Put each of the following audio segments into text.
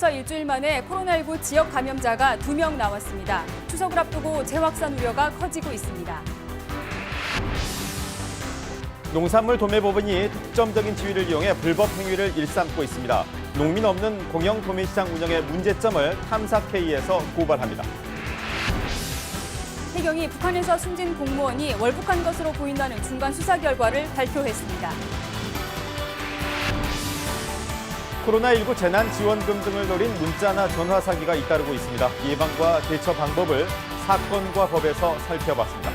광주에서 일주일 만에 코로나19 지역 감염자가 2명 나왔습니다. 추석을 앞두고 재확산 우려가 커지고 있습니다. 농산물 도매법인이 독점적인 지위를 이용해 불법 행위를 일삼고 있습니다. 농민 없는 공영 도매시장 운영의 문제점을 탐사-K에서 고발합니다. 해경이 북한에서 숨진 공무원이 월북한 것으로 보인다는 중간 수사 결과를 발표했습니다. 코로나19 재난지원금 등을 노린 문자나 전화 사기가 잇따르고 있습니다. 예방과 대처 방법을 사건과 법에서 살펴봤습니다.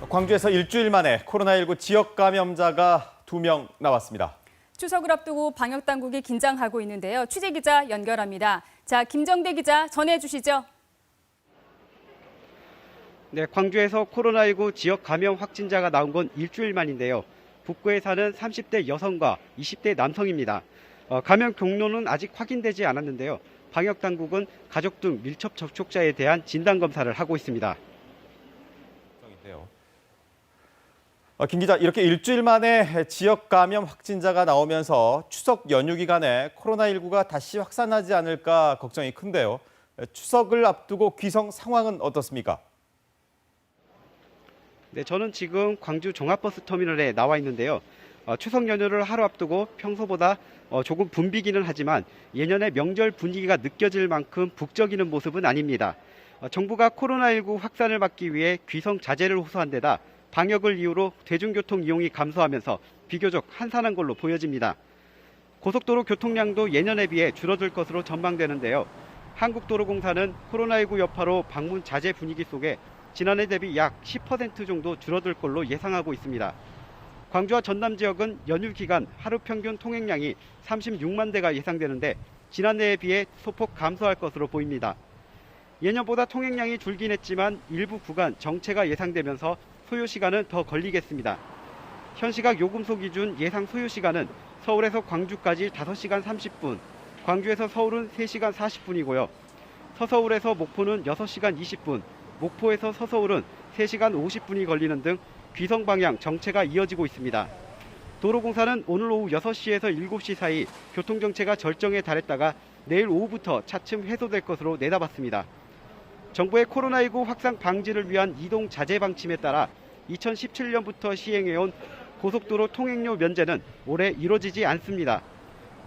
광주에서 일주일 만에 코로나19 지역 감염자가 2명 나왔습니다. 추석을 앞두고 방역당국이 긴장하고 있는데요. 취재기자 연결합니다. 자, 김정대 기자 전해주시죠. 네, 광주에서 코로나19 지역 감염 확진자가 나온 건 일주일 만인데요. 북구에 사는 30대 여성과 20대 남성입니다. 감염 경로는 아직 확인되지 않았는데요. 방역당국은 가족 등 밀접 접촉자에 대한 진단검사를 하고 있습니다. 김 기자, 이렇게 일주일 만에 지역 감염 확진자가 나오면서 추석 연휴 기간에 코로나19가 다시 확산하지 않을까 걱정이 큰데요. 추석을 앞두고 귀성 상황은 어떻습니까? 네, 저는 지금 광주 종합버스 터미널에 나와 있는데요. 추석 연휴를 하루 앞두고 평소보다 조금 붐비기는 하지만 예년의 명절 분위기가 느껴질 만큼 북적이는 모습은 아닙니다. 정부가 코로나19 확산을 막기 위해 귀성 자제를 호소한 데다 방역을 이유로 대중교통 이용이 감소하면서 비교적 한산한 걸로 보여집니다. 고속도로 교통량도 예년에 비해 줄어들 것으로 전망되는데요. 한국도로공사는 코로나19 여파로 방문 자제 분위기 속에 지난해 대비 약 10% 정도 줄어들 걸로 예상하고 있습니다. 광주와 전남 지역은 연휴 기간 하루 평균 통행량이 36만 대가 예상되는데 지난해에 비해 소폭 감소할 것으로 보입니다. 예년보다 통행량이 줄긴 했지만 일부 구간 정체가 예상되면서 소요 시간은 더 걸리겠습니다. 현 시각 요금소 기준 예상 소요 시간은 서울에서 광주까지 5시간 30분, 광주에서 서울은 3시간 40분이고요. 서서울에서 목포는 6시간 20분, 목포에서 서서울은 3시간 50분이 걸리는 등 귀성 방향 정체가 이어지고 있습니다. 도로공사는 오늘 오후 6시에서 7시 사이 교통정체가 절정에 달했다가 내일 오후부터 차츰 해소될 것으로 내다봤습니다. 정부의 코로나19 확산 방지를 위한 이동 자제 방침에 따라 2017년부터 시행해온 고속도로 통행료 면제는 올해 이루어지지 않습니다.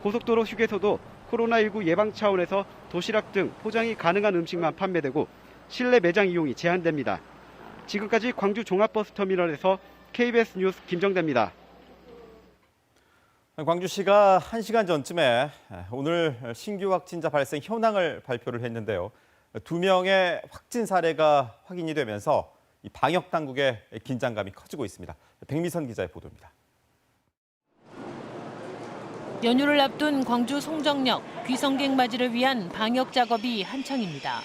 고속도로 휴게소도 코로나19 예방 차원에서 도시락 등 포장이 가능한 음식만 판매되고 실내 매장 이용이 제한됩니다. 지금까지 광주 종합버스터미널에서 KBS 뉴스 김정대입니다. 광주시가 1시간 전쯤에 오늘 신규 확진자 발생 현황을 발표를 했는데요. 2명의 확진 사례가 확인이 되면서 이 방역 당국의 긴장감이 커지고 있습니다. 백미선 기자의 보도입니다. 연휴를 앞둔 광주 송정역 귀성객 맞이를 위한 방역 작업이 한창입니다.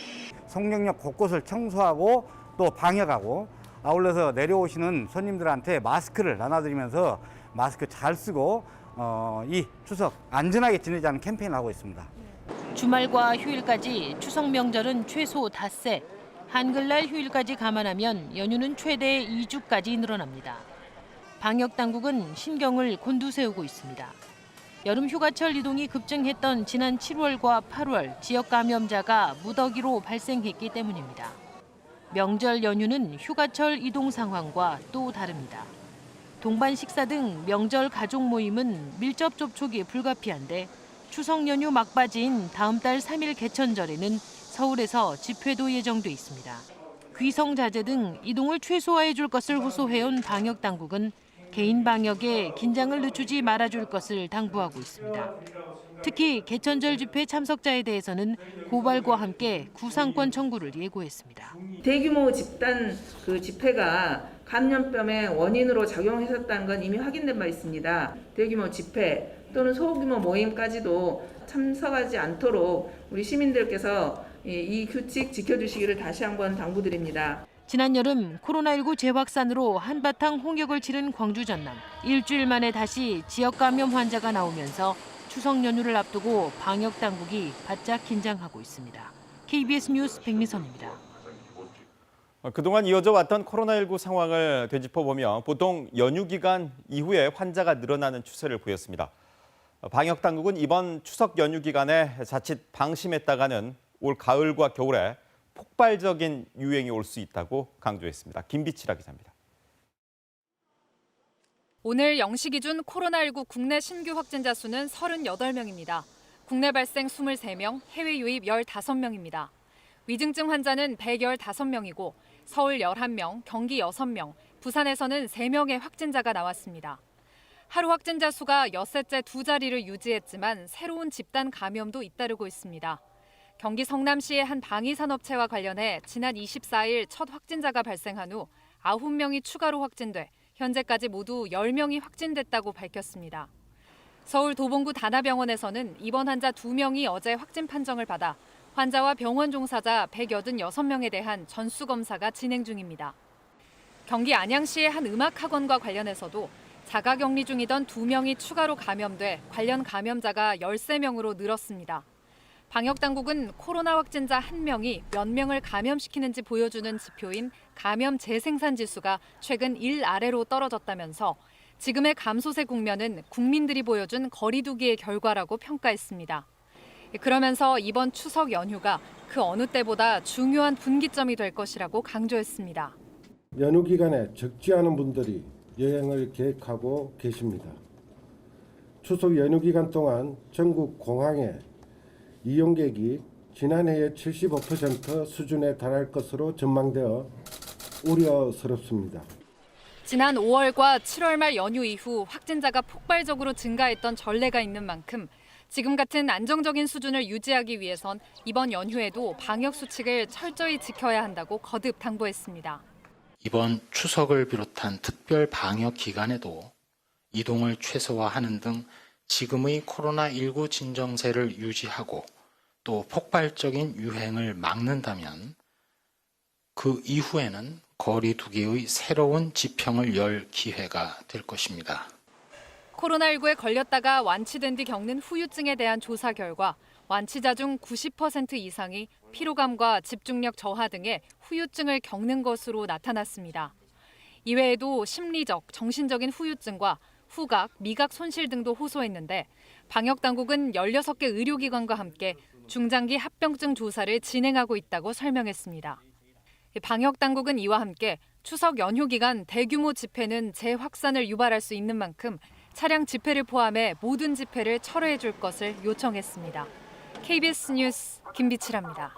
송정역 곳곳을 청소하고 또 방역하고 아울러서 내려오시는 손님들한테 마스크를 나눠드리면서 마스크 잘 쓰고 이 추석 안전하게 지내자는 캠페인을 하고 있습니다. 주말과 휴일까지 추석 명절은 최소 닷새, 한글날 휴일까지 감안하면 연휴는 최대 2주까지 늘어납니다. 방역 당국은 신경을 곤두세우고 있습니다. 여름 휴가철 이동이 급증했던 지난 7월과 8월 지역 감염자가 무더기로 발생했기 때문입니다. 명절 연휴는 휴가철 이동 상황과 또 다릅니다. 동반 식사 등 명절 가족 모임은 밀접 접촉이 불가피한데 추석 연휴 막바지인 다음 달 3일 개천절에는 서울에서 집회도 예정돼 있습니다. 귀성 자제 등 이동을 최소화해 줄 것을 호소해온 방역 당국은 개인 방역에 긴장을 늦추지 말아줄 것을 당부하고 있습니다. 특히 개천절 집회 참석자에 대해서는 고발과 함께 구상권 청구를 예고했습니다. 대규모 집단 집회가 감염병의 원인으로 작용했었다는 건 이미 확인된 바 있습니다. 대규모 집회 또는 소규모 모임까지도 참석하지 않도록 우리 시민들께서 이 규칙 지켜주시기를 다시 한번 당부드립니다. 지난 여름 코로나19 재확산으로 한바탕 홍역을 치른 광주 전남. 일주일 만에 다시 지역 감염 환자가 나오면서 추석 연휴를 앞두고 방역 당국이 바짝 긴장하고 있습니다. KBS 뉴스 백미선입니다. 그동안 이어져 왔던 코로나19 상황을 되짚어보면 보통 연휴 기간 이후에 환자가 늘어나는 추세를 보였습니다. 방역 당국은 이번 추석 연휴 기간에 자칫 방심했다가는 올 가을과 겨울에 폭발적인 유행이 올 수 있다고 강조했습니다. 김비치라 기자입니다. 오늘 0시 기준 코로나19 국내 신규 확진자 수는 38명입니다. 국내 발생 23명, 해외 유입 15명입니다. 위중증 환자는 115명이고 서울 11명, 경기 6명, 부산에서는 3명의 확진자가 나왔습니다. 하루 확진자 수가 엿새째 두 자리를 유지했지만 새로운 집단 감염도 잇따르고 있습니다. 경기 성남시의 한 방위산업체와 관련해 지난 24일 첫 확진자가 발생한 후 9명이 추가로 확진돼 현재까지 모두 10명이 확진됐다고 밝혔습니다. 서울 도봉구 다나병원에서는 입원 환자 2명이 어제 확진 판정을 받아 환자와 병원 종사자 186명에 대한 전수검사가 진행 중입니다. 경기 안양시의 한 음악학원과 관련해서도 자가격리 중이던 2명이 추가로 감염돼 관련 감염자가 13명으로 늘었습니다. 방역당국은 코로나 확진자 1명이 몇 명을 감염시키는지 보여주는 지표인 감염 재생산 지수가 최근 1 아래로 떨어졌다면서 지금의 감소세 국면은 국민들이 보여준 거리 두기의 결과라고 평가했습니다. 그러면서 이번 추석 연휴가 그 어느 때보다 중요한 분기점이 될 것이라고 강조했습니다. 연휴 기간에 적지 않은 분들이 여행을 계획하고 계십니다. 추석 연휴 기간 동안 전국 공항의 이용객이 지난해의 75% 수준에 달할 것으로 전망되어 우려스럽습니다. 지난 5월과 7월 말 연휴 이후 확진자가 폭발적으로 증가했던 전례가 있는 만큼 지금 같은 안정적인 수준을 유지하기 위해선 이번 연휴에도 방역 수칙을 철저히 지켜야 한다고 거듭 당부했습니다. 이번 추석을 비롯한 특별 방역 기간에도 이동을 최소화하는 등 지금의 코로나19 진정세를 유지하고 또 폭발적인 유행을 막는다면 그 이후에는 거리 두기의 새로운 지평을 열 기회가 될 것입니다. 코로나19에 걸렸다가 완치된 뒤 겪는 후유증에 대한 조사 결과 완치자 중 90% 이상이 피로감과 집중력 저하 등의 후유증을 겪는 것으로 나타났습니다. 이외에도 심리적, 정신적인 후유증과 후각, 미각 손실 등도 호소했는데 방역당국은 16개 의료기관과 함께 중장기 합병증 조사를 진행하고 있다고 설명했습니다. 방역당국은 이와 함께 추석 연휴 기간 대규모 집회는 재확산을 유발할 수 있는 만큼 차량 집회를 포함해 모든 집회를 철회해 줄 것을 요청했습니다. KBS 뉴스 김비치라입니다.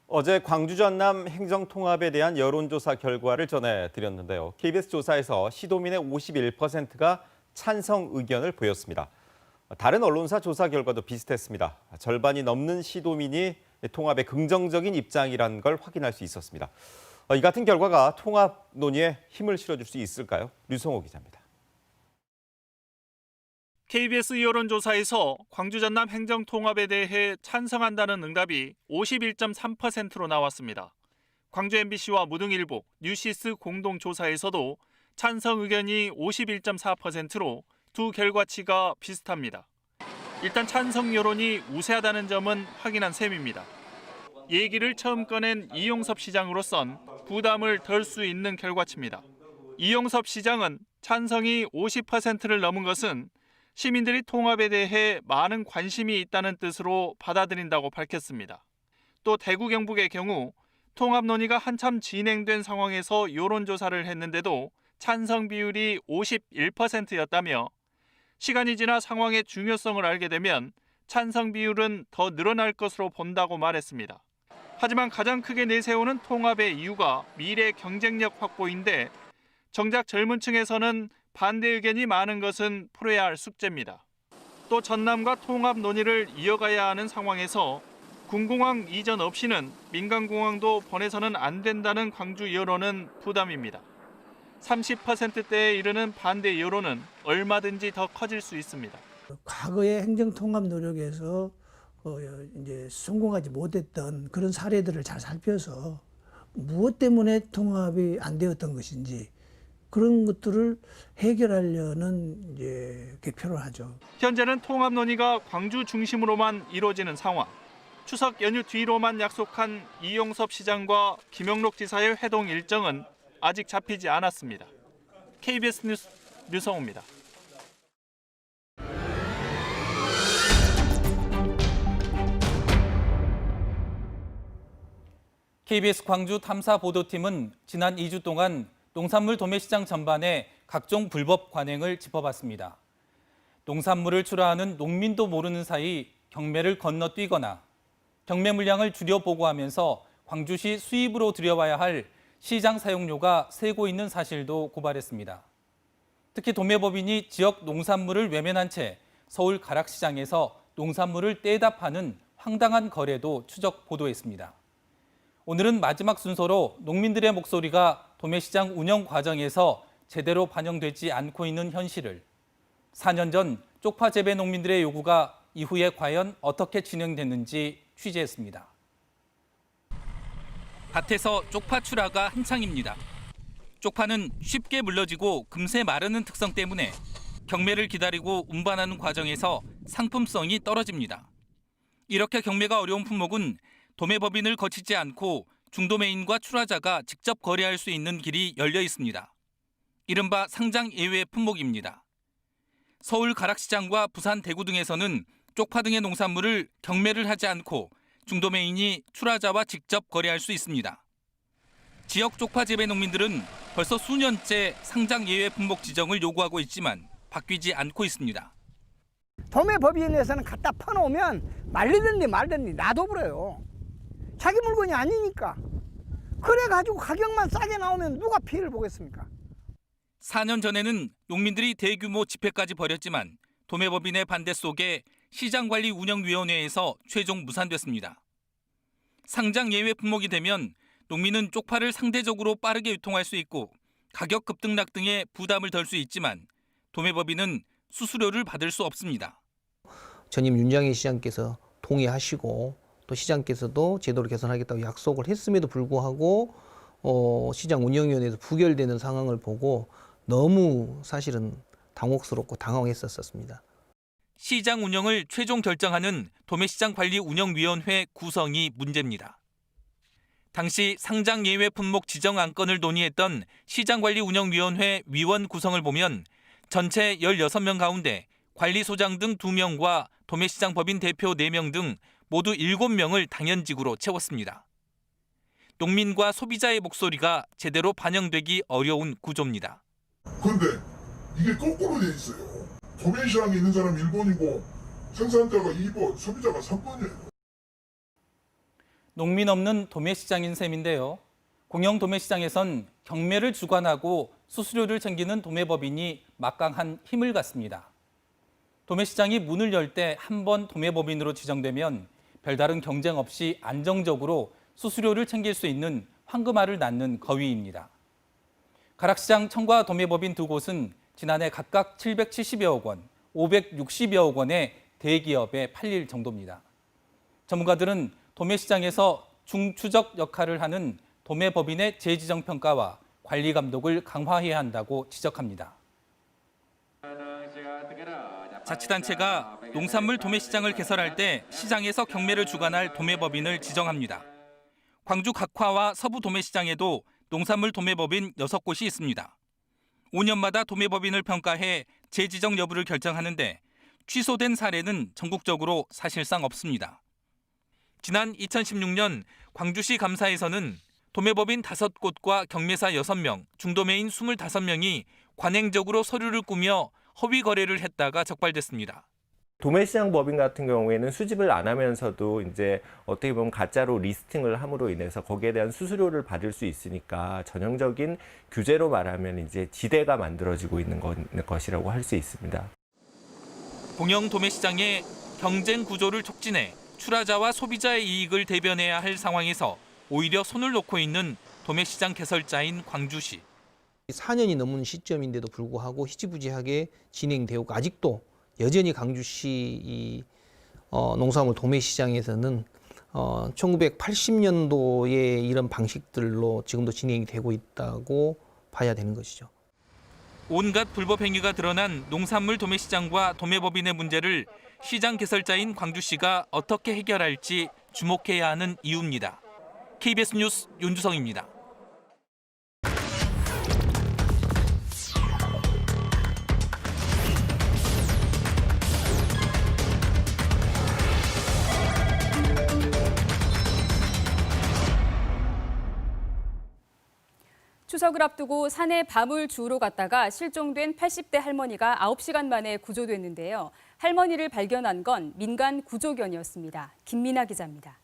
어제 광주 전남 행정통합에 대한 여론조사 결과를 전해드렸는데요. KBS 조사에서 시도민의 51%가 찬성 의견을 보였습니다. 다른 언론사 조사 결과도 비슷했습니다. 절반이 넘는 시도민이 통합에 긍정적인 입장이라는 걸 확인할 수 있었습니다. 이 같은 결과가 통합 논의에 힘을 실어줄 수 있을까요? 류성호 기자입니다. KBS 여론조사에서 광주 전남 행정통합에 대해 찬성한다는 응답이 51.3%로 나왔습니다. 광주 MBC와 무등일보, 뉴시스 공동조사에서도 찬성 의견이 51.4%로 두 결과치가 비슷합니다. 일단 찬성 여론이 우세하다는 점은 확인한 셈입니다. 얘기를 처음 꺼낸 이용섭 시장으로선 부담을 덜 수 있는 결과치입니다. 이용섭 시장은 찬성이 50%를 넘은 것은 시민들이 통합에 대해 많은 관심이 있다는 뜻으로 받아들인다고 밝혔습니다. 또 대구 경북의 경우 통합 논의가 한참 진행된 상황에서 여론조사를 했는데도 찬성 비율이 51%였다며 시간이 지나 상황의 중요성을 알게 되면 찬성 비율은 더 늘어날 것으로 본다고 말했습니다. 하지만 가장 크게 내세우는 통합의 이유가 미래 경쟁력 확보인데 정작 젊은 층에서는 반대 의견이 많은 것은 풀어야 할 숙제입니다. 또 전남과 통합 논의를 이어가야 하는 상황에서 군공항 이전 없이는 민간공항도 보내서는 안 된다는 광주 여론은 부담입니다. 30%대에 이르는 반대 여론은 얼마든지 더 커질 수 있습니다. 과거의 행정통합 노력에서 이제 성공하지 못했던 그런 사례들을 잘 살펴서 무엇 때문에 통합이 안 되었던 것인지 그런 것들을 해결하려는 이제 개표를 하죠. 현재는 통합 논의가 광주 중심으로만 이루어지는 상황. 추석 연휴 뒤로만 약속한 이용섭 시장과 김영록 지사의 회동 일정은 아직 잡히지 않았습니다. KBS 뉴스 류성우입니다. KBS 광주 탐사보도팀은 지난 2주 동안 농산물 도매시장 전반의 각종 불법 관행을 짚어봤습니다. 농산물을 출하하는 농민도 모르는 사이 경매를 건너뛰거나 경매 물량을 줄여 보고하면서 광주시 수입으로 들여와야 할 시장 사용료가 세고 있는 사실도 고발했습니다. 특히 도매법인이 지역 농산물을 외면한 채 서울 가락시장에서 농산물을 떼다 파는 황당한 거래도 추적 보도했습니다. 오늘은 마지막 순서로 농민들의 목소리가 도매시장 운영 과정에서 제대로 반영되지 않고 있는 현실을, 4년 전 쪽파 재배 농민들의 요구가 이후에 과연 어떻게 진행됐는지 취재했습니다. 밭에서 쪽파 출하가 한창입니다. 쪽파는 쉽게 물러지고 금세 마르는 특성 때문에 경매를 기다리고 운반하는 과정에서 상품성이 떨어집니다. 이렇게 경매가 어려운 품목은 도매법인을 거치지 않고 중도매인과 출하자가 직접 거래할 수 있는 길이 열려 있습니다. 이른바 상장 예외 품목입니다. 서울 가락시장과 부산 대구 등에서는 쪽파 등의 농산물을 경매를 하지 않고 중도매인이 출하자와 직접 거래할 수 있습니다. 지역 쪽파 재배 농민들은 벌써 수년째 상장 예외 품목 지정을 요구하고 있지만 바뀌지 않고 있습니다. 도매법인에서는 갖다 퍼놓으면 말리든지 말든지 놔둬버려요. 자기 물건이 아니니까. 그래가지고 가격만 싸게 나오면 누가 피해를 보겠습니까? 4년 전에는 농민들이 대규모 집회까지 벌였지만 도매법인의 반대 속에 시장관리운영위원회에서 최종 무산됐습니다. 상장 예외 품목이 되면 농민은 쪽파를 상대적으로 빠르게 유통할 수 있고 가격 급등락 등의 부담을 덜 수 있지만 도매법인은 수수료를 받을 수 없습니다. 전임 윤장희 시장께서 동의하시고 또 시장께서도 제도를 개선하겠다고 약속을 했음에도 불구하고 시장운영위원회에서 부결되는 상황을 보고 너무 사실은 당혹스럽고 당황했었습니다. 시장 운영을 최종 결정하는 도매시장관리운영위원회 구성이 문제입니다. 당시 상장 예외 품목 지정 안건을 논의했던 시장관리운영위원회 위원 구성을 보면 전체 16명 가운데 관리소장 등 2명과 도매시장 법인 대표 4명 등 모두 7명을 당연직으로 채웠습니다. 농민과 소비자의 목소리가 제대로 반영되기 어려운 구조입니다. 그런데 이게 거꾸로 돼 있어요. 도매시장에 있는 사람 1번이고 생산자가 2번, 소비자가 3번이에요. 농민 없는 도매시장인 셈인데요. 공영 도매시장에선 경매를 주관하고 수수료를 챙기는 도매법인이 막강한 힘을 갖습니다. 도매시장이 문을 열 때 한 번 도매법인으로 지정되면 별다른 경쟁 없이 안정적으로 수수료를 챙길 수 있는 황금알을 낳는 거위입니다. 가락시장 청과 도매법인 두 곳은 지난해 각각 770여억 원, 560여억 원의 대기업에 팔릴 정도입니다. 전문가들은 도매시장에서 중추적 역할을 하는 도매법인의 재지정 평가와 관리 감독을 강화해야 한다고 지적합니다. 자치단체가 농산물 도매시장을 개설할 때 시장에서 경매를 주관할 도매법인을 지정합니다. 광주 각화와 서부 도매시장에도 농산물 도매법인 6곳이 있습니다. 5년마다 도매법인을 평가해 재지정 여부를 결정하는데 취소된 사례는 전국적으로 사실상 없습니다. 지난 2016년 광주시 감사에서는 도매법인 5곳과 경매사 6명, 중도매인 25명이 관행적으로 서류를 꾸며 허위 거래를 했다가 적발됐습니다. 도매시장 법인 같은 경우에는 수집을 안 하면서도 이제 어떻게 보면 가짜로 리스팅을 함으로 인해서 거기에 대한 수수료를 받을 수 있으니까 전형적인 규제로 말하면 이제 지대가 만들어지고 있는 것이라고 할 수 있습니다. 공영 도매시장의 경쟁 구조를 촉진해 출하자와 소비자의 이익을 대변해야 할 상황에서 오히려 손을 놓고 있는 도매시장 개설자인 광주시. 4년이 넘은 시점인데도 불구하고 희지부지하게 진행되고 아직도 여전히 광주시 농산물 도매시장에서는 1980년도에 이런 방식들로 지금도 진행이 되고 있다고 봐야 되는 것이죠. 온갖 불법 행위가 드러난 농산물 도매시장과 도매법인의 문제를 시장 개설자인 광주시가 어떻게 해결할지 주목해야 하는 이유입니다. KBS 뉴스 윤주성입니다. 추석을 앞두고 산에 밤을 주우러 갔다가 실종된 80대 할머니가 9시간 만에 구조됐는데요. 할머니를 발견한 건 민간 구조견이었습니다. 김민아 기자입니다.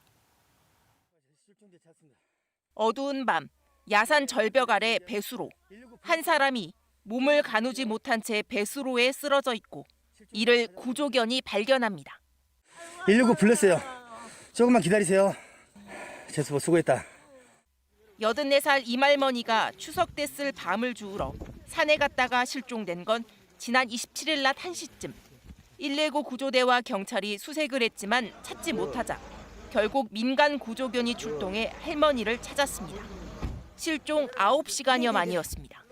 어두운 밤, 야산 절벽 아래 배수로. 한 사람이 몸을 가누지 못한 채 배수로에 쓰러져 있고 이를 구조견이 발견합니다. 119 불렀어요. 조금만 기다리세요. 제수보 수고했다. 84살 이말머니가 추석 때 쓸 밤을 주우러 산에 갔다가 실종된 건 지난 27일 낮 1시쯤. 119 구조대와 경찰이 수색을 했지만 찾지 못하자 결국 민간 구조견이 출동해 할머니를 찾았습니다. 실종 9시간여 만이었습니다.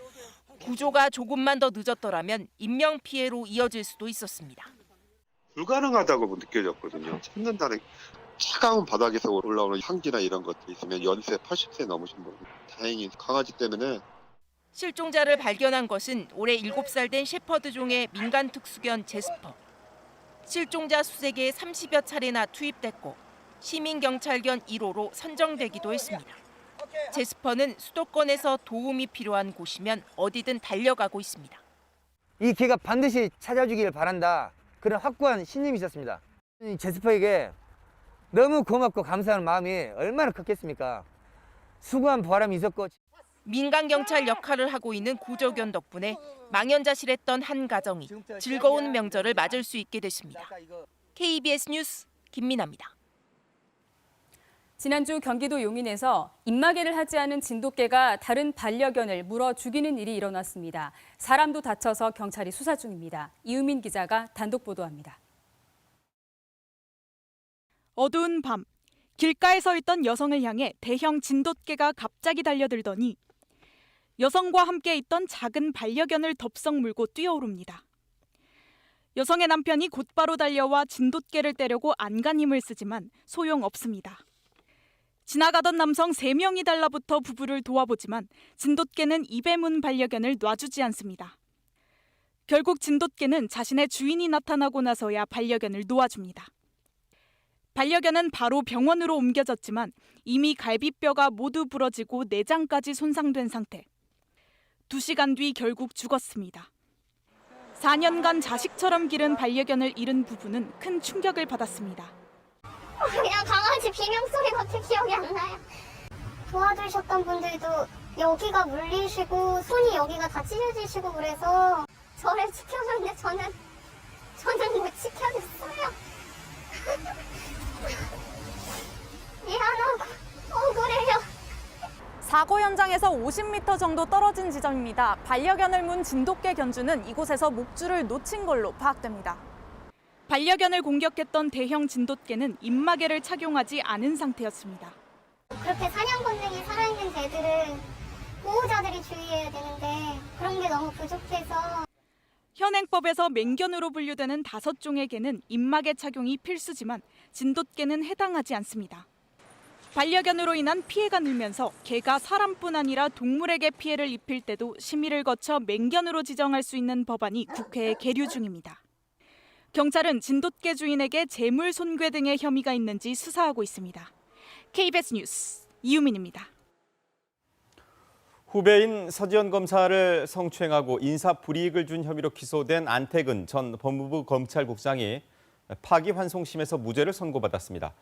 구조가 조금만 더 늦었더라면 인명피해로 이어질 수도 있었습니다. 불가능하다고 느껴졌거든요. 찾는다는 차가운 바닥에서 올라오는 향기나 이런 것들이 있으면 연세 80세 넘으신 분, 다행히 강아지 때문에. 실종자를 발견한 것은 올해 7살 된 shepherd 종의 민간 특수견 제스퍼. 실종자 수색에 30여 차례나 투입됐고 시민경찰견 1호로 선정되기도 했습니다. 제스퍼는 수도권에서 도움이 필요한 곳이면 어디든 달려가고 있습니다. 이 개가 반드시 찾아주길 바란다. 그런 확고한 신념이 있었습니다. 이 제스퍼에게 너무 고맙고 감사한 마음이 얼마나 컸겠습니까? 수고한 보람이 있었고. 민간경찰 역할을 하고 있는 구조견 덕분에 망연자실했던 한 가정이 즐거운 명절을 맞을 수 있게 됐습니다. KBS 뉴스 김민아입니다. 지난주 경기도 용인에서 입마개를 하지 않은 진돗개가 다른 반려견을 물어 죽이는 일이 일어났습니다. 사람도 다쳐서 경찰이 수사 중입니다. 이우민 기자가 단독 보도합니다. 어두운 밤, 길가에 서 있던 여성을 향해 대형 진돗개가 갑자기 달려들더니 여성과 함께 있던 작은 반려견을 덥석 물고 뛰어오릅니다. 여성의 남편이 곧바로 달려와 진돗개를 떼려고 안간 힘을 쓰지만 소용없습니다. 지나가던 남성 3명이 달라붙어 부부를 도와보지만 진돗개는 입에 문 반려견을 놔주지 않습니다. 결국 진돗개는 자신의 주인이 나타나고 나서야 반려견을 놓아줍니다. 반려견은 바로 병원으로 옮겨졌지만 이미 갈비뼈가 모두 부러지고 내장까지 손상된 상태. 2시간 뒤 결국 죽었습니다. 4년간 자식처럼 기른 반려견을 잃은 부부는 큰 충격을 받았습니다. 그냥 강아지 비명 소리밖에 기억이 안 나요. 도와주셨던 분들도 여기가 물리시고 손이 여기가 다 찢어지시고 그래서 저를 지켜줬는데 저는 못 지켜줬어요. 미안하고 억울해요. 사고 현장에서 50m 정도 떨어진 지점입니다. 반려견을 문 진돗개 견주는 이곳에서 목줄을 놓친 걸로 파악됩니다. 반려견을 공격했던 대형 진돗개는 입마개를 착용하지 않은 상태였습니다. 그렇게 사냥 본능이 살아있는 개들은 보호자들이 주의해야 되는데 그런 게 너무 부족해서. 현행법에서 맹견으로 분류되는 5종의 개는 입마개 착용이 필수지만 진돗개는 해당하지 않습니다. 반려견으로 인한 피해가 늘면서 개가 사람뿐 아니라 동물에게 피해를 입힐 때도 심의를 거쳐 맹견으로 지정할 수 있는 법안이 국회에 계류 중입니다. 경찰은 진돗개 주인에게 재물 손괴 등의 혐의가 있는지 수사하고 있습니다. KBS 뉴스 이유민입니다. 후배인 서지현 검사를 성추행하고 인사불이익을 준 혐의로 기소된 안태근 전 법무부 검찰국장이 파기환송심에서 무죄를 선고받았습니다.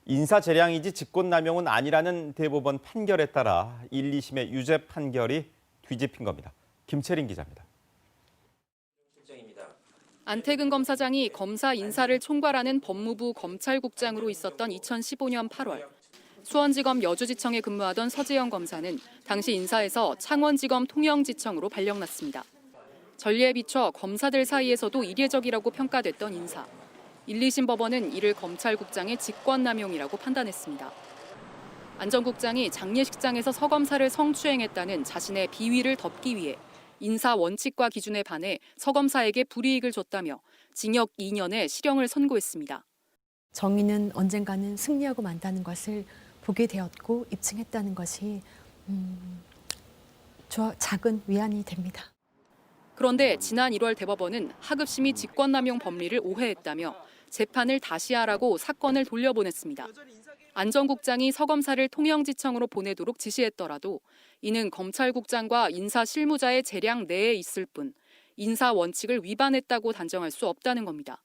인사재량이지 직권남용은 아니라는 대법원 판결에 따라 1, 2심의 유죄 판결이 뒤집힌 겁니다. 김채린 기자입니다. 안태근 검사장이 검사 인사를 총괄하는 법무부 검찰국장으로 있었던 2015년 8월 수원지검 여주지청에 근무하던 서지현 검사는 당시 인사에서 창원지검 통영지청으로 발령났습니다. 전례에 비춰 검사들 사이에서도 이례적이라고 평가됐던 인사. 1, 2심 법원은 이를 검찰국장의 직권남용이라고 판단했습니다. 안 전 국장이 장례식장에서 서 검사를 성추행했다는 자신의 비위를 덮기 위해 인사 원칙과 기준에 반해 서 검사에게 불이익을 줬다며 징역 2년에 실형을 선고했습니다. 정의는 언젠가는 승리하고 만다는 것을 보게 되었고 입증했다는 것이 작은 위안이 됩니다. 그런데 지난 1월 대법원은 하급심이 직권남용 법리를 오해했다며 재판을 다시 하라고 사건을 돌려보냈습니다. 안 전 국장이 서 검사를 통영지청으로 보내도록 지시했더라도 이는 검찰국장과 인사실무자의 재량 내에 있을 뿐 인사 원칙을 위반했다고 단정할 수 없다는 겁니다.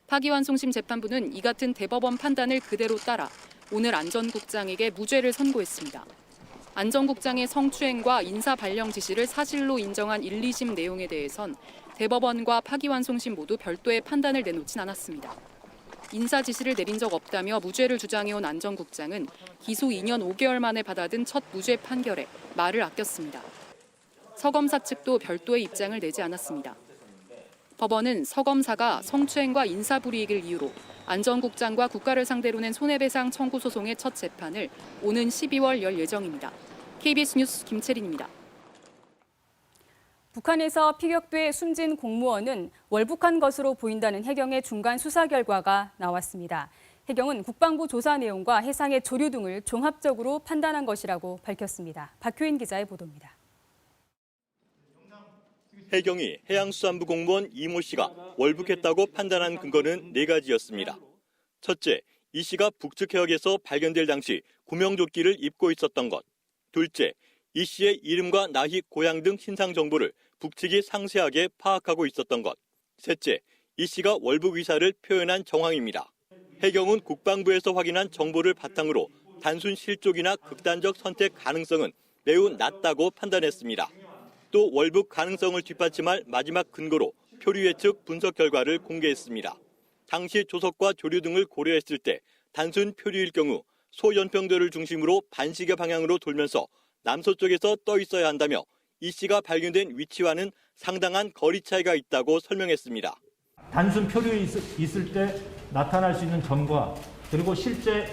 파기환송심 재판부는 이 같은 대법원 판단을 그대로 따라 오늘 안 전 국장에게 무죄를 선고했습니다. 안 전 국장의 성추행과 인사 발령 지시를 사실로 인정한 1, 2심 내용에 대해선 대법원과 파기환송심 모두 별도의 판단을 내놓진 않았습니다. 인사 지시를 내린 적 없다며 무죄를 주장해온 안 전 국장은 기소 2년 5개월 만에 받아든 첫 무죄 판결에 말을 아꼈습니다. 서 검사 측도 별도의 입장을 내지 않았습니다. 법원은 서 검사가 성추행과 인사불이익을 이유로 안 전 국장과 국가를 상대로 낸 손해배상 청구 소송의 첫 재판을 오는 12월 열 예정입니다. KBS 뉴스 김채린입니다. 북한에서 피격돼 숨진 공무원은 월북한 것으로 보인다는 해경의 중간 수사 결과가 나왔습니다. 해경은 국방부 조사 내용과 해상의 조류 등을 종합적으로 판단한 것이라고 밝혔습니다. 박효인 기자의 보도입니다. 해경이 해양수산부 공무원 이모 씨가 월북했다고 판단한 근거는 4가지였습니다. 첫째, 이 씨가 북측 해역에서 발견될 당시 구명조끼를 입고 있었던 것. 둘째, 이 씨의 이름과 나이, 고향 등 신상 정보를 북측이 상세하게 파악하고 있었던 것. 셋째, 이 씨가 월북 의사를 표현한 정황입니다. 해경은 국방부에서 확인한 정보를 바탕으로 단순 실족이나 극단적 선택 가능성은 매우 낮다고 판단했습니다. 또 월북 가능성을 뒷받침할 마지막 근거로 표류 예측 분석 결과를 공개했습니다. 당시 조석과 조류 등을 고려했을 때 단순 표류일 경우 소연평도를 중심으로 반시계 방향으로 돌면서 남서쪽에서 떠 있어야 한다며 이 씨가 발견된 위치와는 상당한 거리 차이가 있다고 설명했습니다. 단순 표류에 있을 때 나타날 수 있는 점과 그리고 실제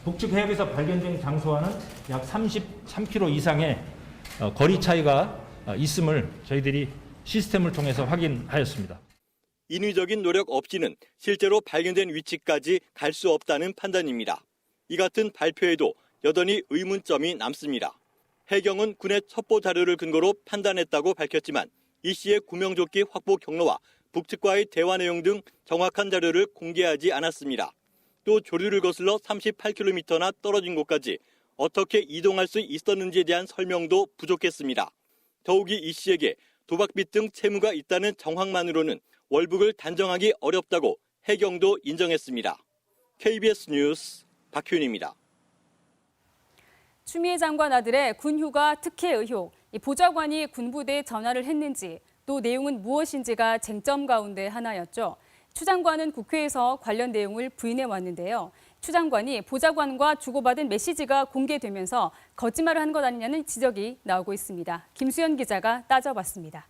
북측 해역에서 발견된 장소와는 약 33km 이상의 거리 차이가 있음을 저희들이 시스템을 통해서 확인하였습니다. 인위적인 노력 없이는 실제로 발견된 위치까지 갈 수 없다는 판단입니다. 이 같은 발표에도 여전히 의문점이 남습니다. 해경은 군의 첩보 자료를 근거로 판단했다고 밝혔지만 이 씨의 구명조끼 확보 경로와 북측과의 대화 내용 등 정확한 자료를 공개하지 않았습니다. 또 조류를 거슬러 38km나 떨어진 곳까지 어떻게 이동할 수 있었는지에 대한 설명도 부족했습니다. 더욱이 이 씨에게 도박빚 등 채무가 있다는 정황만으로는 월북을 단정하기 어렵다고 해경도 인정했습니다. KBS 뉴스 박효인입니다. 추미애 장관 아들의 군휴가 특혜 의혹, 보좌관이 군부대에 전화를 했는지 또 내용은 무엇인지가 쟁점 가운데 하나였죠. 추 장관은 국회에서 관련 내용을 부인해 왔는데요. 추 장관이 보좌관과 주고받은 메시지가 공개되면서 거짓말을 한 것 아니냐는 지적이 나오고 있습니다. 김수연 기자가 따져봤습니다.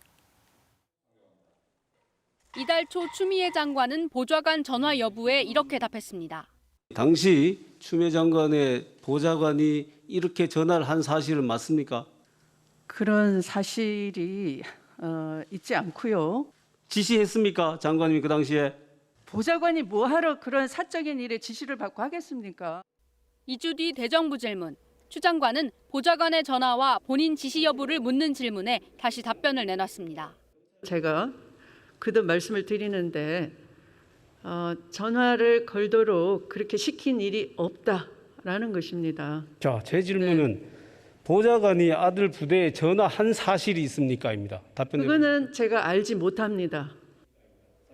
이달 초 추미애 장관은 보좌관 전화 여부에 이렇게 답했습니다. 당시 추미애 장관의 보좌관이 이렇게 전화를 한 사실은 맞습니까? 그런 사실이 있지 않고요. 지시했습니까? 장관님이 그 당시에? 보좌관이 뭐하러 그런 사적인 일에 지시를 받고 하겠습니까? 2주 뒤 대정부 질문. 추 장관은 보좌관의 전화와 본인 지시 여부를 묻는 질문에 다시 답변을 내놨습니다. 제가 거듭 말씀을 드리는데 전화를 걸도록 그렇게 시킨 일이 없다라는 것입니다. 자, 제 질문은 보좌관이 아들 부대에 전화한 사실이 있습니까?입니다. 답변해 주세요. 그거는 제가 알지 못합니다.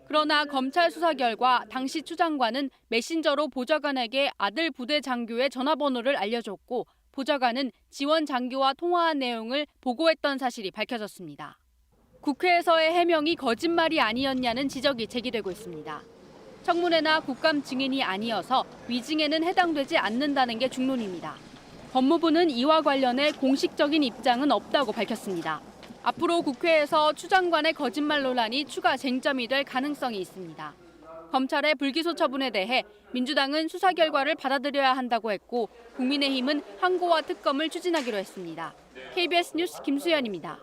그러나 검찰 수사 결과 당시 추 장관은 메신저로 보좌관에게 아들 부대 장교의 전화번호를 알려줬고 보좌관은 지원 장교와 통화한 내용을 보고했던 사실이 밝혀졌습니다. 국회에서의 해명이 거짓말이 아니었냐는 지적이 제기되고 있습니다. 청문회나 국감 증인이 아니어서 위증에는 해당되지 않는다는 게 중론입니다. 법무부는 이와 관련해 공식적인 입장은 없다고 밝혔습니다. 앞으로 국회에서 추 장관의 거짓말 논란이 추가 쟁점이 될 가능성이 있습니다. 검찰의 불기소 처분에 대해 민주당은 수사 결과를 받아들여야 한다고 했고 국민의힘은 항고와 특검을 추진하기로 했습니다. KBS 뉴스 김수연입니다.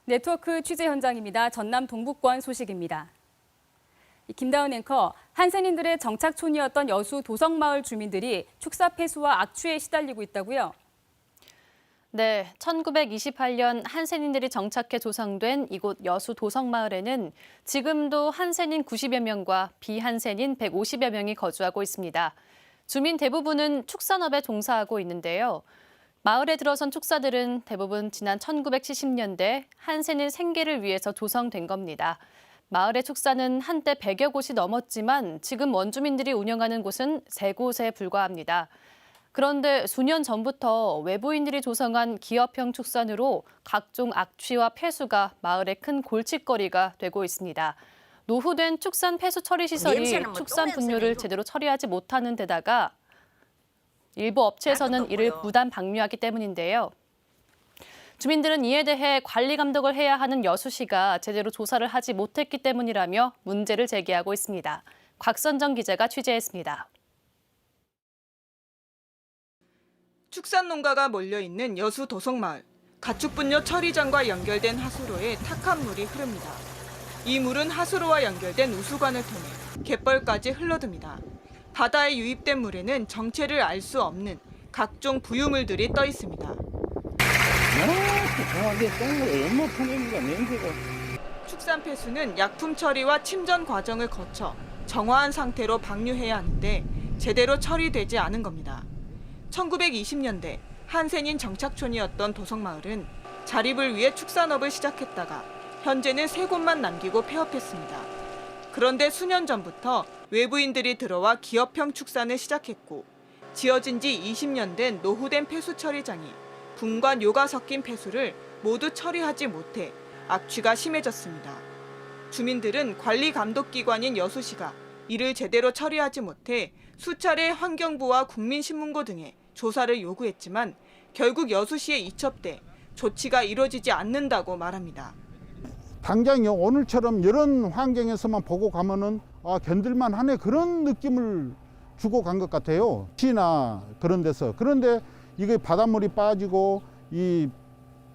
네트워크 취재 현장입니다. 전남 동북권 소식입니다. 김다은 앵커, 한센인들의 정착촌이었던 여수 도성마을 주민들이 축사 폐수와 악취에 시달리고 있다고요? 네, 1928년 한센인들이 정착해 조성된 이곳 여수 도성마을에는 지금도 한센인 90여 명과 비한센인 150여 명이 거주하고 있습니다. 주민 대부분은 축산업에 종사하고 있는데요. 마을에 들어선 축사들은 대부분 지난 1970년대 한센인 생계를 위해서 조성된 겁니다. 마을의 축사는 한때 100여 곳이 넘었지만 지금 원주민들이 운영하는 곳은 3곳에 불과합니다. 그런데 수년 전부터 외부인들이 조성한 기업형 축산으로 각종 악취와 폐수가 마을의 큰 골칫거리가 되고 있습니다. 노후된 축산 폐수 처리 시설이 축산 분뇨를 제대로 처리하지 못하는 데다가 일부 업체에서는 이를 무단 방류하기 때문인데요. 주민들은 이에 대해 관리 감독을 해야 하는 여수시가 제대로 조사를 하지 못했기 때문이라며 문제를 제기하고 있습니다. 곽선정 기자가 취재했습니다. 축산 농가가 몰려있는 여수 도성마을. 가축분뇨 처리장과 연결된 하수로에 탁한 물이 흐릅니다. 이 물은 하수로와 연결된 우수관을 통해 갯벌까지 흘러듭니다. 바다에 유입된 물에는 정체를 알 수 없는 각종 부유물들이 떠 있습니다. 축산 폐수는 약품 처리와 침전 과정을 거쳐 정화한 상태로 방류해야 하는데 제대로 처리되지 않은 겁니다. 1920년대 한센인 정착촌이었던 도성마을은 자립을 위해 축산업을 시작했다가 현재는 3곳만 남기고 폐업했습니다. 그런데 수년 전부터 외부인들이 들어와 기업형 축산을 시작했고 지어진 지 20년 된 노후된 폐수 처리장이 분과 뇨가 섞인 폐수를 모두 처리하지 못해 악취가 심해졌습니다. 주민들은 관리감독기관인 여수시가 이를 제대로 처리하지 못해 수차례 환경부와 국민신문고 등에 조사를 요구했지만 결국 여수시에 이첩돼 조치가 이루어지지 않는다고 말합니다. 당장 오늘처럼 이런 환경에서만 보고 가면은 견딜만 하네 그런 느낌을 주고 간 것 같아요. 시나 그런 데서. 그런데 이게 바닷물이 빠지고 이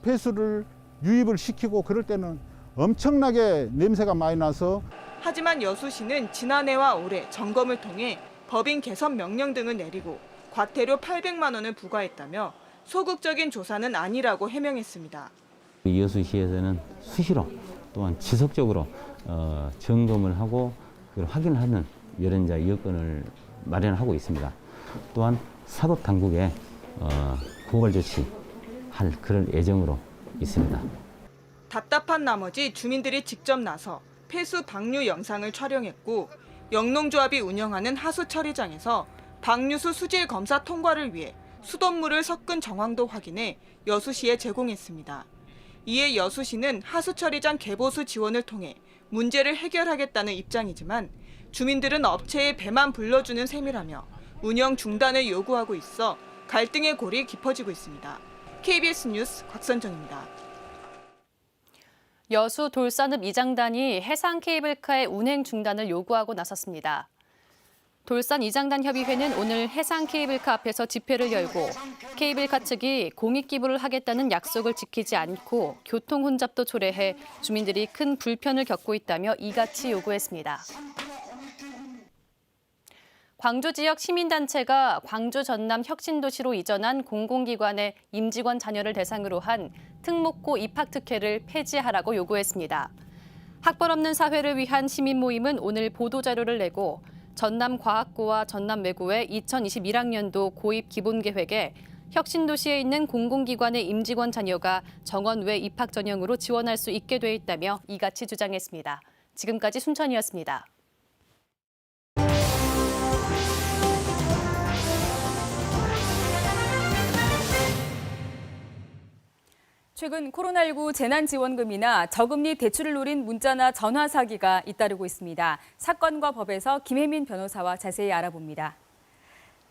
폐수를 유입을 시키고 그럴 때는 엄청나게 냄새가 많이 나서. 하지만 여수시는 지난해와 올해 점검을 통해 법인 개선 명령 등을 내리고 과태료 800만 원을 부과했다며 소극적인 조사는 아니라고 해명했습니다. 여수시에서는 수시로 또한 지속적으로 점검을 하고 확인하는 여러 여건을 마련하고 있습니다. 또한 사법 당국에 고발 조치할 그럴 예정으로 있습니다. 답답한 나머지 주민들이 직접 나서 폐수 방류 영상을 촬영했고 영농조합이 운영하는 하수 처리장에서 방류수 수질 검사 통과를 위해 수돗물을 섞은 정황도 확인해 여수시에 제공했습니다. 이에 여수시는 하수처리장 개보수 지원을 통해 문제를 해결하겠다는 입장이지만 주민들은 업체에 배만 불러주는 셈이라며 운영 중단을 요구하고 있어 갈등의 골이 깊어지고 있습니다. KBS 뉴스 곽선정입니다. 여수 돌산읍 이장단이 해상 케이블카의 운행 중단을 요구하고 나섰습니다. 돌산 이장단 협의회는 오늘 해상 케이블카 앞에서 집회를 열고 케이블카 측이 공익 기부를 하겠다는 약속을 지키지 않고 교통 혼잡도 초래해 주민들이 큰 불편을 겪고 있다며 이같이 요구했습니다. 광주 지역 시민단체가 광주 전남 혁신도시로 이전한 공공기관의 임직원 자녀를 대상으로 한 특목고 입학특혜를 폐지하라고 요구했습니다. 학벌 없는 사회를 위한 시민 모임은 오늘 보도자료를 내고 전남과학고와 전남외고의 2021학년도 고입 기본계획에 혁신도시에 있는 공공기관의 임직원 자녀가 정원 외 입학 전형으로 지원할 수 있게 돼 있다며 이같이 주장했습니다. 지금까지 순천이었습니다. 최근 코로나19 재난지원금이나 저금리 대출을 노린 문자나 전화 사기가 잇따르고 있습니다. 사건과 법에서 김혜민 변호사와 자세히 알아봅니다.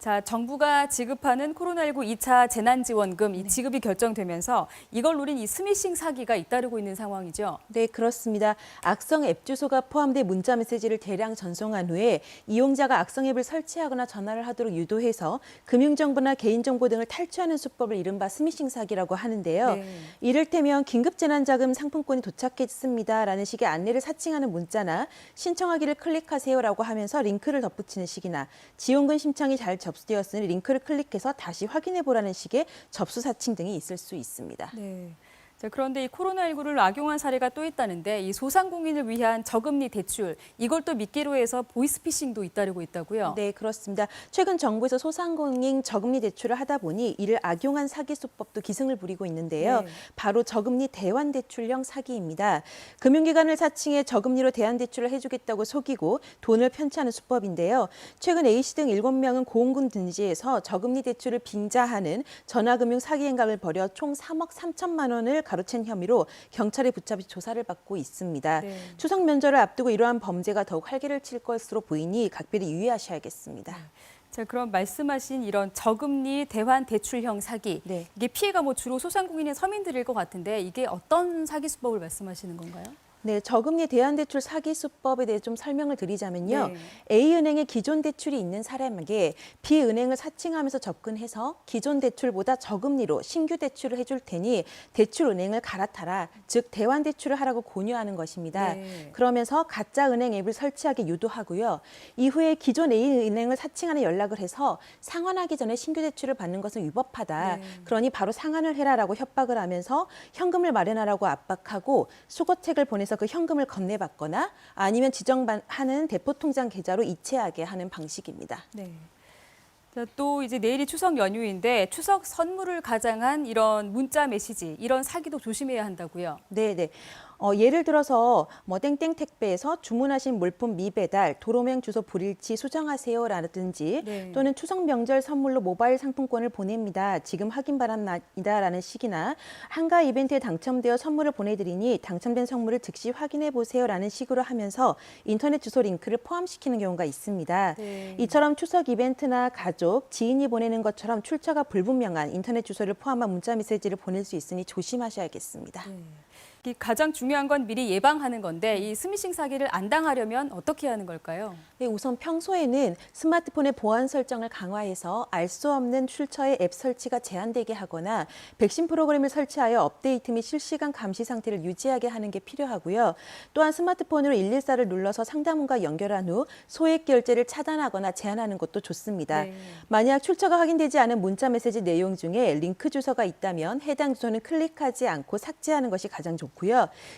자, 정부가 지급하는 코로나19 2차 재난지원금 이 지급이 결정되면서 이걸 노린 이 스미싱 사기가 잇따르고 있는 상황이죠. 네, 그렇습니다. 악성 앱 주소가 포함된 문자 메시지를 대량 전송한 후에 이용자가 악성 앱을 설치하거나 전화를 하도록 유도해서 금융정보나 개인정보 등을 탈취하는 수법을 이른바 스미싱 사기라고 하는데요. 네. 이를테면 긴급재난자금 상품권이 도착했습니다라는 식의 안내를 사칭하는 문자나 신청하기를 클릭하세요라고 하면서 링크를 덧붙이는 식이나 지원금 신청이 잘 접수되었으니 링크를 클릭해서 다시 확인해보라는 식의 접수 사칭 등이 있을 수 있습니다. 네. 자, 그런데 이 코로나19를 악용한 사례가 또 있다는데 이 소상공인을 위한 저금리 대출 이걸 또 미끼로 해서 보이스피싱도 잇따르고 있다고요? 네, 그렇습니다. 최근 정부에서 소상공인 저금리 대출을 하다 보니 이를 악용한 사기 수법도 기승을 부리고 있는데요. 네. 바로 저금리 대환대출형 사기입니다. 금융기관을 사칭해 저금리로 대환대출을 해주겠다고 속이고 돈을 편취하는 수법인데요. 최근 A씨 등 7명은 고흥군 등지에서 저금리 대출을 빙자하는 전화금융 사기 행각을 벌여 총 3억 3천만 원을 가로챈 혐의로 경찰에 붙잡혀 조사를 받고 있습니다. 네. 추석 명절을 앞두고 이러한 범죄가 더욱 활기를 칠 것으로 보이니 각별히 유의하셔야겠습니다. 자, 그럼 말씀하신 이런 저금리 대환 대출형 사기 네. 이게 피해가 뭐 주로 소상공인의 서민들일 것 같은데 이게 어떤 사기 수법을 말씀하시는 건가요? 네, 저금리 대환대출 사기 수법에 대해 좀 설명을 드리자면요. 네. A은행에 기존 대출이 있는 사람에게 B은행을 사칭하면서 접근해서 기존 대출보다 저금리로 신규 대출을 해줄 테니 대출 은행을 갈아타라, 즉 대환대출을 하라고 권유하는 것입니다. 네. 그러면서 가짜 은행 앱을 설치하게 유도하고요. 이후에 기존 A은행을 사칭하는 연락을 해서 상환하기 전에 신규 대출을 받는 것은 위법하다. 네. 그러니 바로 상환을 해라라고 협박을 하면서 현금을 마련하라고 압박하고 수거책을 보내서 그 현금을 건네받거나 아니면 지정하는 대포통장 계좌로 이체하게 하는 방식입니다. 네. 자, 또 이제 내일이 추석 연휴인데 추석 선물을 가장한 이런 문자 메시지 이런 사기도 조심해야 한다고요? 네. 예를 들어서 뭐 땡땡 택배에서 주문하신 물품 미배달, 도로명 주소 불일치 수정하세요라든지 네. 또는 추석 명절 선물로 모바일 상품권을 보냅니다. 지금 확인 바랍니다라는 식이나 한가 이벤트에 당첨되어 선물을 보내드리니 당첨된 선물을 즉시 확인해 보세요라는 식으로 하면서 인터넷 주소 링크를 포함시키는 경우가 있습니다. 네. 이처럼 추석 이벤트나 가족, 지인이 보내는 것처럼 출처가 불분명한 인터넷 주소를 포함한 문자 메시지를 보낼 수 있으니 조심하셔야겠습니다. 네. 이 가장 중요한 건 미리 예방하는 건데 이 스미싱 사기를 안 당하려면 어떻게 하는 걸까요? 네, 우선 평소에는 스마트폰의 보안 설정을 강화해서 알 수 없는 출처의 앱 설치가 제한되게 하거나 백신 프로그램을 설치하여 업데이트 및 실시간 감시 상태를 유지하게 하는 게 필요하고요. 또한 스마트폰으로 114를 눌러서 상담원과 연결한 후 소액 결제를 차단하거나 제한하는 것도 좋습니다. 네. 만약 출처가 확인되지 않은 문자 메시지 내용 중에 링크 주소가 있다면 해당 주소는 클릭하지 않고 삭제하는 것이 가장 좋고요.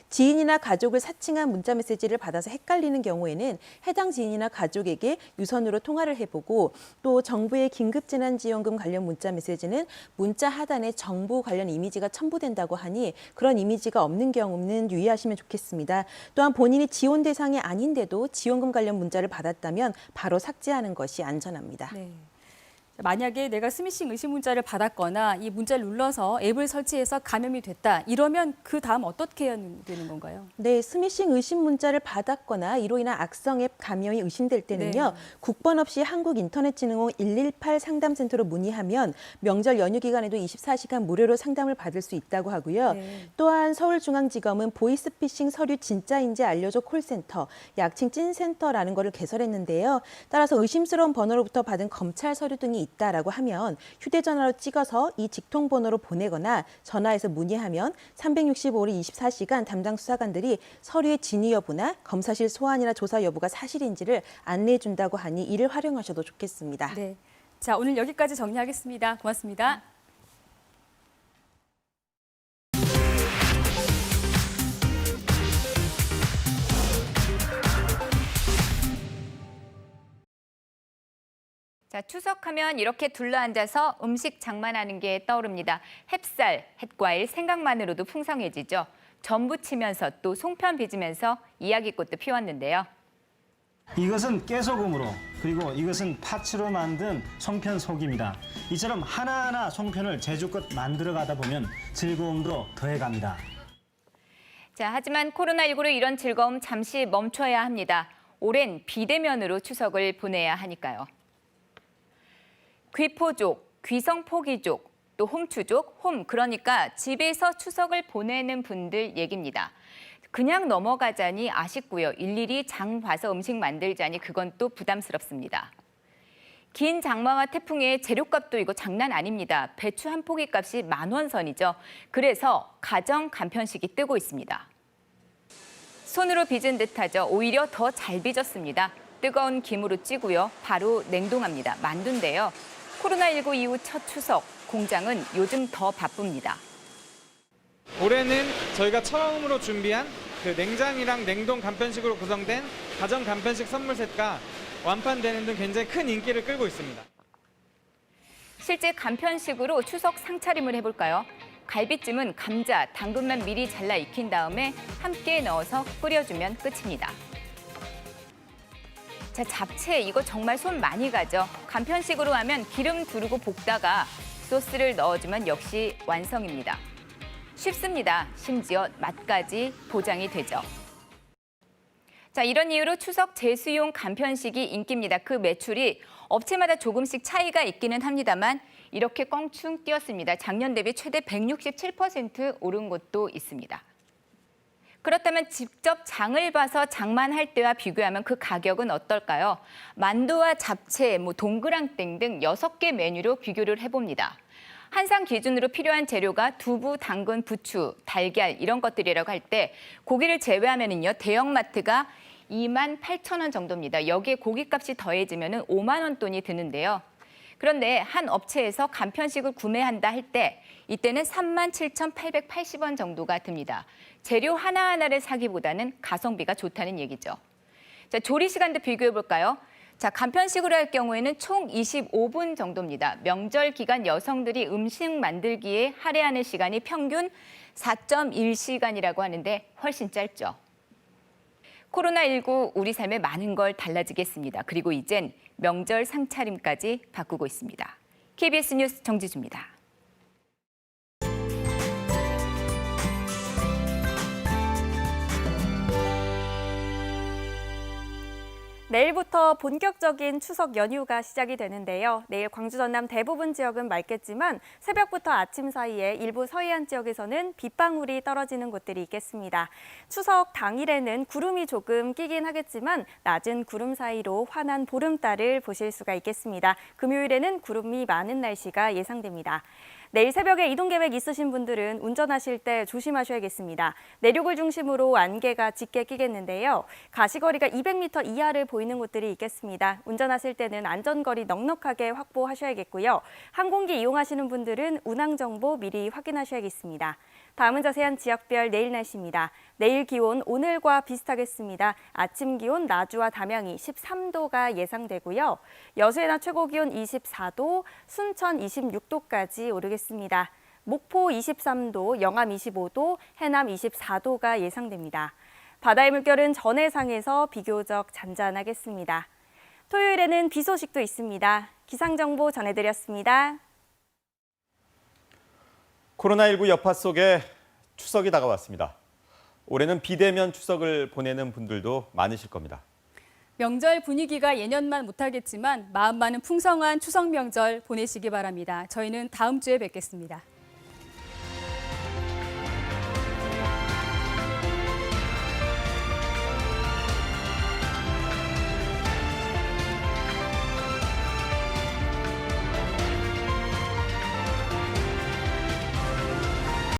지인이나 가족을 사칭한 문자 메시지를 받아서 헷갈리는 경우에는 해당 지인이나 가족에게 유선으로 통화를 해보고 또 정부의 긴급재난지원금 관련 문자 메시지는 문자 하단에 정부 관련 이미지가 첨부된다고 하니 그런 이미지가 없는 경우는 유의하시면 좋겠습니다. 또한 본인이 지원 대상이 아닌데도 지원금 관련 문자를 받았다면 바로 삭제하는 것이 안전합니다. 네. 만약에 내가 스미싱 의심 문자를 받았거나 이 문자를 눌러서 앱을 설치해서 감염이 됐다. 이러면 그 다음 어떻게 해야 되는 건가요? 네, 스미싱 의심 문자를 받았거나 이로 인한 악성 앱 감염이 의심될 때는요. 네. 국번 없이 한국인터넷진흥원 118 상담센터로 문의하면 명절 연휴 기간에도 24시간 무료로 상담을 받을 수 있다고 하고요. 네. 또한 서울중앙지검은 보이스피싱 서류 진짜인지 알려줘 콜센터, 약칭 찐센터라는 거를 개설했는데요. 따라서 의심스러운 번호로부터 받은 검찰 서류 등이 있다라고 하면 휴대전화로 찍어서 이 직통번호로 보내거나 전화해서 문의하면 365일 24시간 담당 수사관들이 서류의 진위 여부나 검사실 소환이나 조사 여부가 사실인지를 안내해 준다고 하니 이를 활용하셔도 좋겠습니다. 네. 자, 오늘 여기까지 정리하겠습니다. 고맙습니다. 자, 추석하면 이렇게 둘러앉아서 음식 장만하는 게 떠오릅니다. 햅쌀, 햇과일, 생각만으로도 풍성해지죠. 전부 치면서 또 송편 빚으면서 이야기꽃도 피웠는데요. 이것은 깨소금으로 그리고 이것은 파츠로 만든 송편 속입니다. 이처럼 하나하나 송편을 제주껏 만들어 가다 보면 즐거움도 더해갑니다. 자, 하지만 코로나19로 이런 즐거움 잠시 멈춰야 합니다. 올해는 비대면으로 추석을 보내야 하니까요. 귀포족, 귀성포기족, 또 홈추족, 그러니까 집에서 추석을 보내는 분들 얘기입니다. 그냥 넘어가자니 아쉽고요. 일일이 장 봐서 음식 만들자니 그건 또 부담스럽습니다. 긴 장마와 태풍에 재료값도 이거 장난 아닙니다. 배추 한 포기 값이 10,000원 선이죠. 그래서 가정 간편식이 뜨고 있습니다. 손으로 빚은 듯하죠. 오히려 더 잘 빚었습니다. 뜨거운 김으로 찌고요. 바로 냉동합니다. 만두인데요. 코로나19 이후 첫 추석, 공장은 요즘 더 바쁩니다. 올해는 저희가 처음으로 준비한 그 냉장이랑 냉동 간편식으로 구성된 가정 간편식 선물 셋과 완판되는 등 굉장히 큰 인기를 끌고 있습니다. 실제 간편식으로 추석 상차림을 해볼까요? 갈비찜은 감자, 당근만 미리 잘라 익힌 다음에 함께 넣어서 끓여주면 끝입니다. 자, 잡채 이거 정말 손 많이 가죠. 간편식으로 하면 기름 두르고 볶다가 소스를 넣어주면 역시 완성입니다. 쉽습니다. 심지어 맛까지 보장이 되죠. 자, 이런 이유로 추석 제수용 간편식이 인기입니다. 그 매출이 업체마다 조금씩 차이가 있기는 합니다만 이렇게 껑충 뛰었습니다. 작년 대비 최대 167% 오른 곳도 있습니다. 그렇다면 직접 장을 봐서 장만할 때와 비교하면 그 가격은 어떨까요? 만두와 잡채, 동그랑땡 등 6개 메뉴로 비교를 해봅니다. 한상 기준으로 필요한 재료가 두부, 당근, 부추, 달걀 이런 것들이라고 할 때 고기를 제외하면은요 대형마트가 28,000원 정도입니다. 여기에 고기값이 더해지면 5만 원 돈이 드는데요. 그런데 한 업체에서 간편식을 구매한다 할 때 이때는 37,880원 정도가 듭니다. 재료 하나하나를 사기보다는 가성비가 좋다는 얘기죠. 자, 조리 시간도 비교해 볼까요? 자, 간편식으로 할 경우에는 총 25분 정도입니다. 명절 기간 여성들이 음식 만들기에 할애하는 시간이 평균 4.1시간이라고 하는데 훨씬 짧죠. 코로나19 우리 삶에 많은 걸 달라지게 했습니다. 그리고 이젠 명절 상차림까지 바꾸고 있습니다. KBS 뉴스 정지주입니다. 내일부터 본격적인 추석 연휴가 시작이 되는데요. 내일 광주, 전남 대부분 지역은 맑겠지만 새벽부터 아침 사이에 일부 서해안 지역에서는 빗방울이 떨어지는 곳들이 있겠습니다. 추석 당일에는 구름이 조금 끼긴 하겠지만 낮은 구름 사이로 환한 보름달을 보실 수가 있겠습니다. 금요일에는 구름이 많은 날씨가 예상됩니다. 내일 새벽에 이동 계획 있으신 분들은 운전하실 때 조심하셔야겠습니다. 내륙을 중심으로 안개가 짙게 끼겠는데요. 가시거리가 200m 이하를 보이는 곳들이 있겠습니다. 운전하실 때는 안전거리 넉넉하게 확보하셔야겠고요. 항공기 이용하시는 분들은 운항 정보 미리 확인하셔야겠습니다. 다음은 자세한 지역별 내일 날씨입니다. 내일 기온 오늘과 비슷하겠습니다. 아침 기온 나주와 담양이 13도가 예상되고요. 여수의 낮 최고 기온 24도, 순천 26도까지 오르겠습니다. 목포 23도, 영암 25도, 해남 24도가 예상됩니다. 바다의 물결은 전해상에서 비교적 잔잔하겠습니다. 토요일에는 비 소식도 있습니다. 기상정보 전해드렸습니다. 코로나19 여파 속에 추석이 다가왔습니다. 올해는 비대면 추석을 보내는 분들도 많으실 겁니다. 명절 분위기가 예년만 못하겠지만 마음만은 풍성한 추석 명절 보내시기 바랍니다. 저희는 다음 주에 뵙겠습니다.